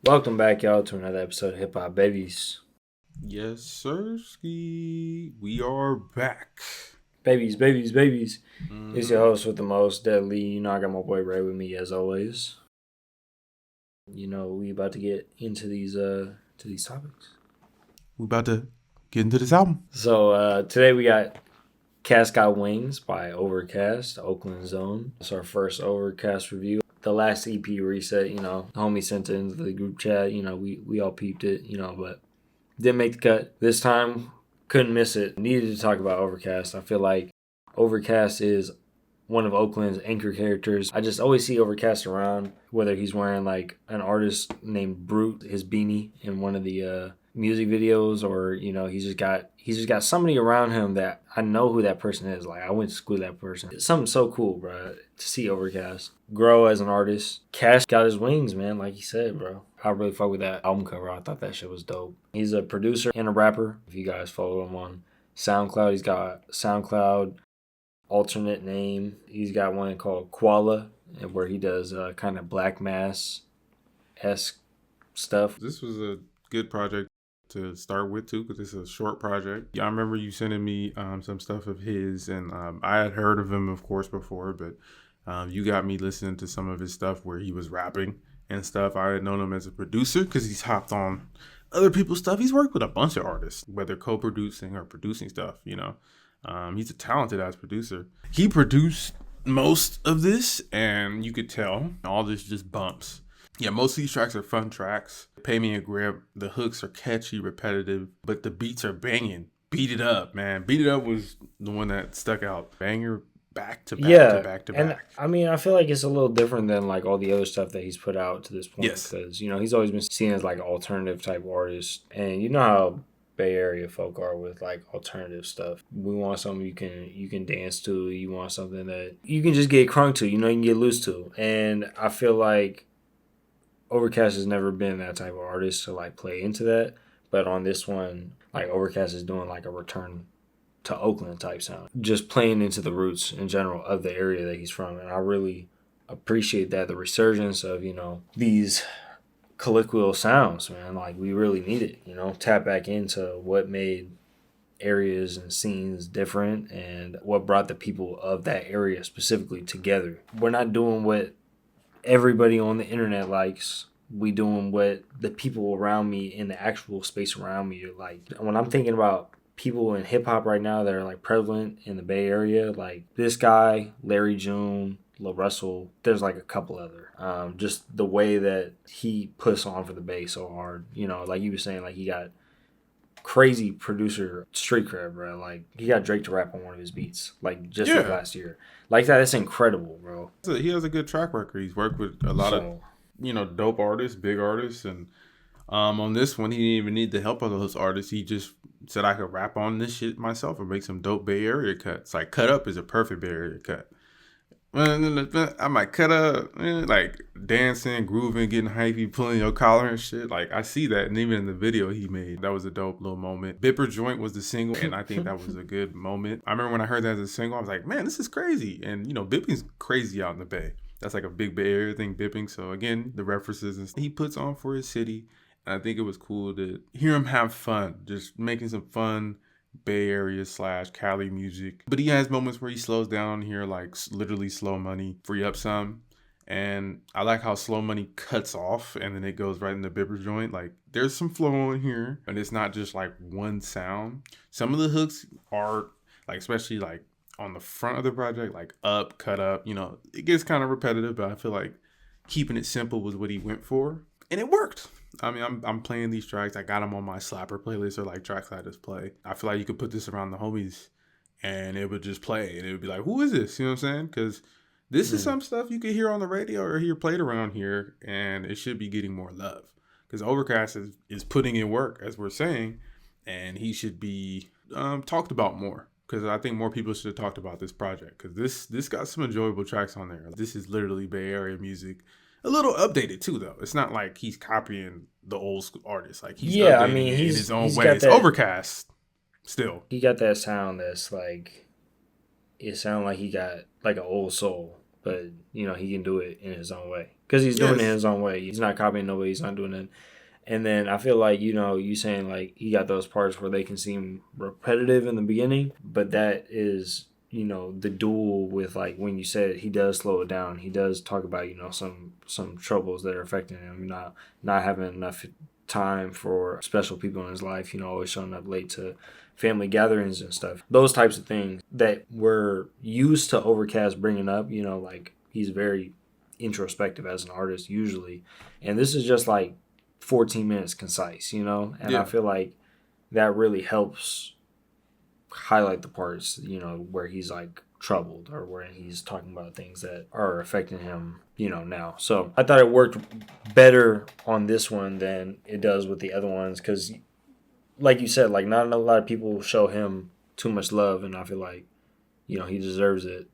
Welcome back, y'all, to another episode of Hip Hop Babies. Yes, sir. We are back. Babies. It's your Mm-hmm. host with the most, DeadLeigh. You know, I got my boy Ray with me as always. You know, we about to get into these topics. We about to get into this album. So today we got KAST Got Wings by Ovrkast, Oakland Zone. It's our first Ovrkast review. The last EP reset, you know, homie sent it into the group chat. You know, we all peeped it, you know, but didn't make the cut. This time, couldn't miss it. Needed to talk about Ovrkast. I feel like Ovrkast is one of Oakland's anchor characters. I just always see Ovrkast around, whether he's wearing like an artist named Brute, his beanie in one of the music videos, or you know, he's just got somebody around him that I know who that person is. Like I went to school with that person. It's something so cool, bro, to see Ovrkast grow as an artist. KAST got his wings, man, like he said, bro. I really fuck with that album cover. I thought that shit was dope. He's a producer and a rapper. If you guys follow him on SoundCloud, he's got SoundCloud alternate name. He's got one called Koala, where he does kind of Black Mass-esque stuff. This was a good project to start with too, because it's a short project. Yeah, I remember you sending me some stuff of his, and I had heard of him, of course, before, but you got me listening to some of his stuff where he was rapping and stuff. I had known him as a producer because he's hopped on other people's stuff. He's worked with a bunch of artists, whether co-producing or producing stuff, you know. He's a talented ass producer. He produced most of this, and you could tell all this just bumps. Yeah, most of these tracks are fun tracks. Pay Me a Grip. The hooks are catchy, repetitive, but the beats are banging. Beat It Up, man. Beat It Up was the one that stuck out. Banger back to back to back to and back. I mean, I feel like it's a little different than like all the other stuff that he's put out to this point Yes. because you know he's always been seen as like an alternative type artist, and you know how Bay Area folk are with like alternative stuff. We want something you can dance to. You want something that you can just get crunk to. You know, you can get loose to. And I feel like Ovrkast has never been that type of artist to like play into that. But on this one, like Ovrkast is doing like a return to Oakland type sound, just playing into the roots in general of the area that he's from, and I really appreciate that, the resurgence of you know these colloquial sounds, man. Like we really need it, you know, tap back into what made areas and scenes different and what brought the people of that area specifically together. We're not doing what everybody on the internet likes. We doing what the people around me in the actual space around me like. When I'm thinking about people in hip hop right now that are like prevalent in the Bay Area, like this guy, Larry June, La Russell, there's like a couple other. Just the way that he puts on for the Bay so hard, you know, like you were saying, like he got crazy producer street cred, bro. Like he got Drake to rap on one of his beats, like just like Yeah. last year. Like that's incredible, bro. He has a good track record. He's worked with a lot of, So dope artists, big artists, and on this one, he didn't even need the help of those artists. He just said I could rap on this shit myself and make some dope Bay Area cuts. Like Cut Up is a perfect Bay Area cut. I might cut up, like dancing, grooving, getting hypey, pulling your collar and shit. Like I see that, and even in the video he made, that was a dope little moment. Bipper Joint was the single, and I think that was a good moment. I remember when I heard that as a single, I was like, man, this is crazy. And you know, Bipping's crazy out in the Bay. That's like a big Bay Area thing, Bipping. So again, the references and he puts on for his city. And I think it was cool to hear him have fun, just making some fun Bay Area / Cali music. But he has moments where he slows down here, like literally Slow Money, Free Up Some. And I like how Slow Money cuts off and then it goes right in the Bipper Joint. Like there's some flow in here, and it's not just like one sound. Some of the hooks are like, especially like on the front of the project, like Up, Cut Up, you know, it gets kind of repetitive, but I feel like keeping it simple was what he went for. And it worked. I mean, I'm playing these tracks. I got them on my slapper playlist, or like tracks I just play. I feel like you could put this around the homies and it would just play. And it would be like, who is this? You know what I'm saying? Because this is some stuff you could hear on the radio or hear played around here. And it should be getting more love. Because Ovrkast is putting in work, as we're saying. And he should be talked about more. Because I think more people should have talked about this project. Because this got some enjoyable tracks on there. This is literally Bay Area music. A little updated too, though. It's not like he's copying the old school artists. Like he's updating it in his own way. It's Ovrkast still. He got that sound that's like, it sounds like he got like an old soul. but you know, he can do it in his own way because he's doing it in his own way. He's not copying nobody. He's not doing it. And then I feel like, you know, you saying like he got those parts where they can seem repetitive in the beginning, but that is, you know, the duel with like when you said he does slow it down. He does talk about, you know, some troubles that are affecting him, not having enough time for special people in his life, you know, always showing up late to family gatherings and stuff. Those types of things that we're used to Ovrkast bringing up, you know, like he's very introspective as an artist usually. And this is just like 14 minutes concise, you know? And I feel like that really helps highlight the parts, you know, where he's like troubled or where he's talking about things that are affecting him, you know, now. So I thought it worked better on this one than it does with the other ones because, like you said, like not a lot of people show him too much love, and I feel like, you know, he deserves it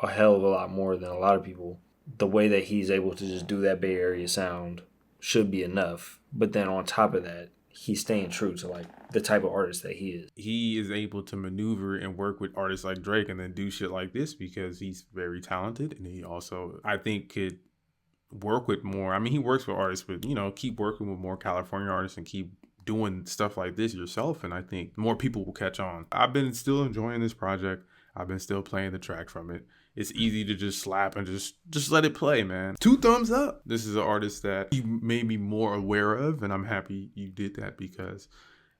a hell of a lot more than a lot of people. The way that he's able to just do that Bay Area sound should be enough. But then on top of that, he's staying true to like the type of artist that he is. He is able to maneuver and work with artists like Drake and then do shit like this because he's very talented, and he also, I think, could work with more. I mean, he works with artists, but, you know, keep working with more California artists and keep doing stuff like this yourself, and I think more people will catch on. I've been still enjoying this project. I've been still playing the track from it. It's easy to just slap and just let it play, man. 2 thumbs up. This is an artist that you made me more aware of, and I'm happy you did that because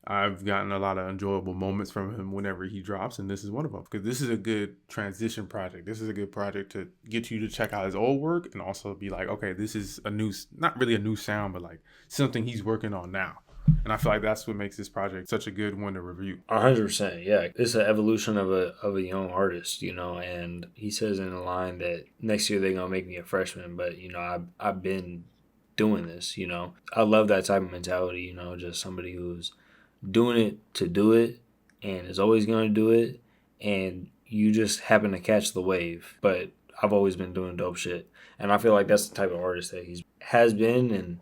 I've gotten a lot of enjoyable moments from him whenever he drops, and this is one of them. Because this is a good transition project. This is a good project to get you to check out his old work and also be like, okay, this is a new, not really a new sound, but like something he's working on now. And I feel like that's what makes this project such a good one to review. 100%, yeah. It's an evolution of a young artist, you know, and he says in a line that next year they're going to make me a freshman, but, you know, I've been doing this, you know. I love that type of mentality, you know, just somebody who's doing it to do it and is always going to do it, and you just happen to catch the wave. But I've always been doing dope shit, and I feel like that's the type of artist that he has been and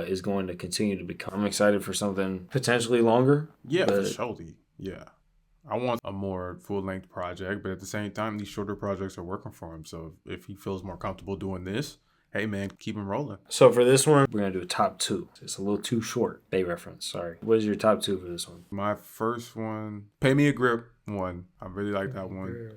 is going to continue to become. I'm excited for something potentially longer. Yeah, for sure. Yeah. I want a more full-length project, but at the same time, these shorter projects are working for him. So if he feels more comfortable doing this, hey, man, keep him rolling. So for this one, we're going to do a top 2. It's a little too short. Bay reference, sorry. What is your top 2 for this one? My first one, Pay Me a Grip one. I really like that one.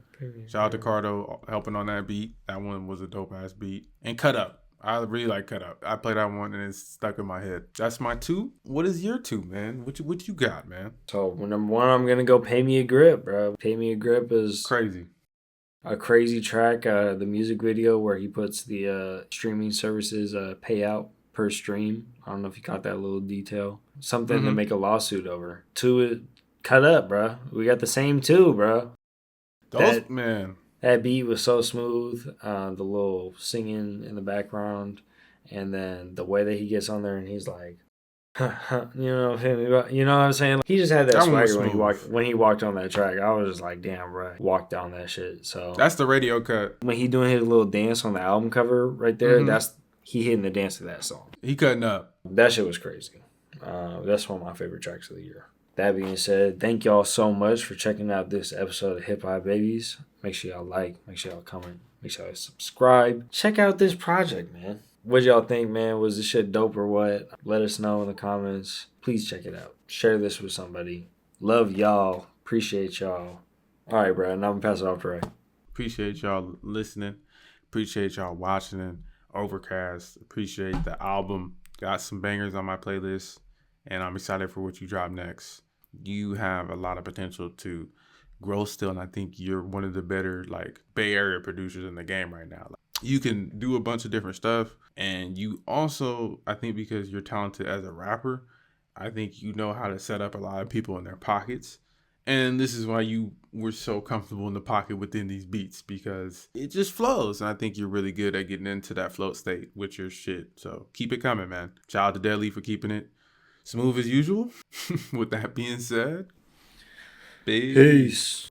Shout out to Cardo helping on that beat. That one was a dope-ass beat. And Cut Up. I really like Cut Up. I play that one and it's stuck in my head. That's my 2. What is your 2, man? What you got, man? So number 1, I'm gonna go Pay Me a Grip, bro. Pay Me a Grip is crazy. A crazy track. The music video where he puts the streaming services payout per stream. I don't know if you caught that little detail. Something to make a lawsuit over. 2 is Cut Up, bro. We got the same 2, bro. Man. That beat was so smooth, the little singing in the background, and then the way that he gets on there and he's like, you know what I'm saying? Like, he just had that swagger when he walked on that track. I was just like, damn, bro, walked down that shit. So that's the radio cut. When he doing his little dance on the album cover right there, that's he hitting the dance to that song. He cutting up. That shit was crazy. That's one of my favorite tracks of the year. That being said, thank y'all so much for checking out this episode of Hip Hop Babies. Make sure y'all like, make sure y'all comment, make sure y'all subscribe. Check out this project, man. What y'all think, man? Was this shit dope or what? Let us know in the comments. Please check it out. Share this with somebody. Love y'all. Appreciate y'all. All right, bro. Now I'm going to pass it off to Ray. Appreciate y'all listening. Appreciate y'all watching it. Ovrkast. Appreciate the album. Got some bangers on my playlist. And I'm excited for what you drop next. You have a lot of potential to grow still, and I think you're one of the better like Bay Area producers in the game right now. Like, you can do a bunch of different stuff, and you also, I think because you're talented as a rapper, I think you know how to set up a lot of people in their pockets. And this is why you were so comfortable in the pocket within these beats, because it just flows. And I think you're really good at getting into that float state with your shit. So keep it coming, man. Shout out to DeadLeigh for keeping it smooth as usual. With that being said, peace.